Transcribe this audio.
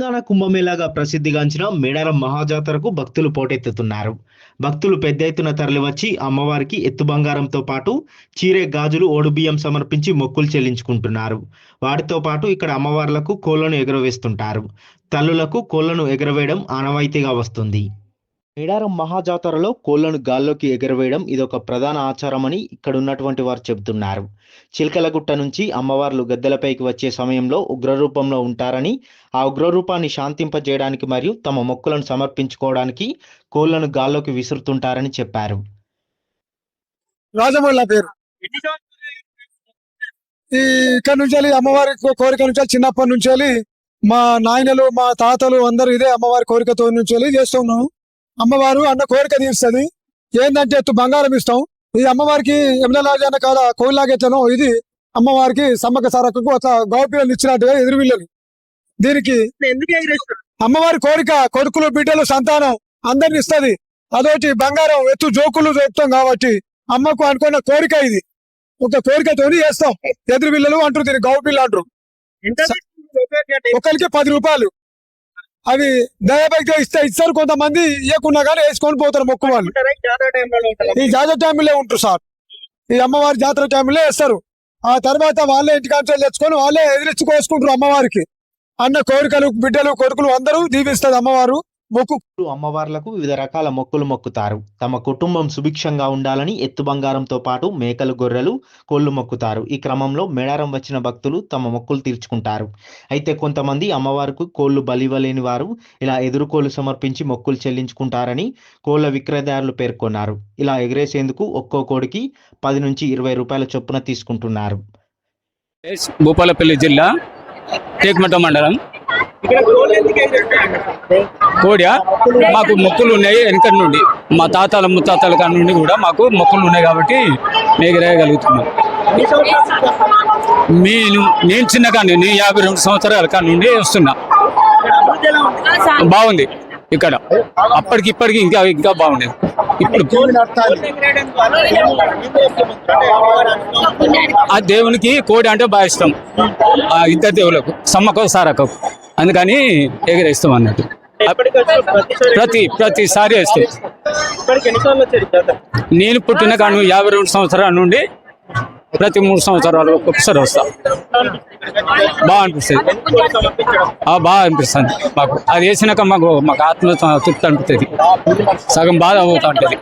తెలంగాణ కుంభమేళాగా ప్రసిద్ధిగాంచిన మేడారం మహాజాతరకు భక్తులు పోటెత్తుతున్నారు. భక్తులు పెద్ద ఎత్తున తరలివచ్చి అమ్మవారికి ఎత్తు బంగారంతో పాటు చీరె, గాజులు, ఓడుబియ్యం సమర్పించి మొక్కులు చెల్లించుకుంటున్నారు. వాటితో పాటు ఇక్కడ అమ్మవార్లకు కోళ్లను ఎగురవేస్తుంటారు. తల్లులకు కోళ్లను ఎగురవేయడం ఆనవాయితీగా వస్తుంది. మేడారం మహాజాతరలో కోళ్లను గాల్లోకి ఎగరవేయడం ఇదొక ప్రధాన ఆచారమని ఇక్కడ ఉన్నటువంటి వారు చెబుతున్నారు. చిలకలగుట్ట నుంచి అమ్మవార్లు గద్దెలపైకి వచ్చే సమయంలో ఉగ్రరూపంలో ఉంటారని, ఆ ఉగ్రరూపాన్ని శాంతింపజేయడానికి మరియు తమ మొక్కులను సమర్పించుకోవడానికి కోళ్లను గాల్లోకి విసురుతుంటారని చెప్పారు. రాజమౌళి పేరు ఇక్కడ నుంచి అమ్మవారి కోరిక నుంచి చిన్నప్పటి నుంచి మా నాయనలు మా తాతలు అందరూ ఇదే అమ్మవారి కోరికతో నుంచి చేస్తున్నాం. అమ్మవారు అన్న కోరిక తీరుస్తుంది. ఏంటంటే ఎత్తు బంగారం ఇస్తాం. ఇది అమ్మవారికి ఎమ్మెల్యేలాగా కాడ కోయిలాగెట్లను ఇది అమ్మవారికి సమ్మక్క సారక్కకు అట్లా గౌపిల్లలు ఇచ్చినట్టుగా ఎదురువిల్లలు. దీనికి అమ్మవారి కోరిక కొడుకులు, బిడ్డలు, సంతానం అందరిని ఇస్తుంది. అదొకటి బంగారం ఎత్తు జోకులు జోపుతాం కాబట్టి అమ్మకు అనుకున్న కోరిక ఇది. ఒక కోరికతో చేస్తాం. ఎదురువిల్లలు అంటారు, దీనికి గౌపిల్ల అంటారు. ఒకరికి 10 రూపాయలు. అవి దయబైగా ఇస్తారు. కొంతమంది ఇవ్వకున్నా కానీ వేసుకొని పోతారు మొక్కు వాళ్ళు. ఈ జాతర టైంలో ఉంటారు సార్. ఈ అమ్మవారి జాతర టైంలో వేస్తారు. ఆ తర్వాత వాళ్ళే ఇంటికాంచెలు తెచ్చుకొని వాళ్ళే ఎదిరించుకోసుకుంటారు. అమ్మవారికి అన్న కోరికలు, బిడ్డలు, కొడుకులు అందరూ దీవిస్తారు అమ్మవారు. అమ్మవార్లకు వివిధ రకాల మొక్కులు మొక్కుతారు. తమ కుటుంబం సుభిక్షంగా ఉండాలని ఎత్తు బంగారంతో పాటు మేకలు, గొర్రెలు, కోళ్లు మొక్కుతారు. ఈ క్రమంలో మేడారం వచ్చిన భక్తులు తమ మొక్కులు తీర్చుకుంటారు. అయితే కొంతమంది అమ్మవారికి కోళ్లు బలివ్వలేని వారు ఇలా ఎదురుకోళ్లు సమర్పించి మొక్కులు చెల్లించుకుంటారని కోళ్ల విక్రయదారులు పేర్కొన్నారు. ఇలా ఎగరేసేందుకు ఒక్కో కోడికి 10 నుంచి 20 రూపాయల చొప్పున తీసుకుంటున్నారు. భూపాలపల్లి జిల్లా టేకుమట్ట మండలం. కోడియా మాకు మొక్కులు ఉన్నాయి. వెనకటి నుండి మా తాతల ముత్తాతల కాడి నుండి కూడా మాకు మొక్కులు ఉన్నాయి కాబట్టి ఎగరేయగలుగుతున్నాం. నేను చిన్న కాడి నుండి 52 సంవత్సరాల కాడి నుండి వస్తున్నా. బాగుంది ఇక్కడ. అప్పటికి ఇప్పటికి ఇంకా బాగుండేది. ఇప్పుడు ఆ దేవునికి కోడి అంటే బాగా ఇష్టం. ఇద్దరు దేవులకు, సమ్మకు సారకు, అందుకని ఎగరేస్తాం అన్నట్టు. ప్రతిసారి వేస్తాం. నేను పుట్టిన కాను 52 సంవత్సరాల నుండి ప్రతి 3 సంవత్సరాలు ఒకసారి వస్తా. బాగా అనిపిస్తుంది. బాగా అనిపిస్తుంది మాకు. అది వేసినాక మాకు ఆత్మ తృప్తి అనిపిస్తుంది. సగం బాధ అవుతా ఉంటుంది.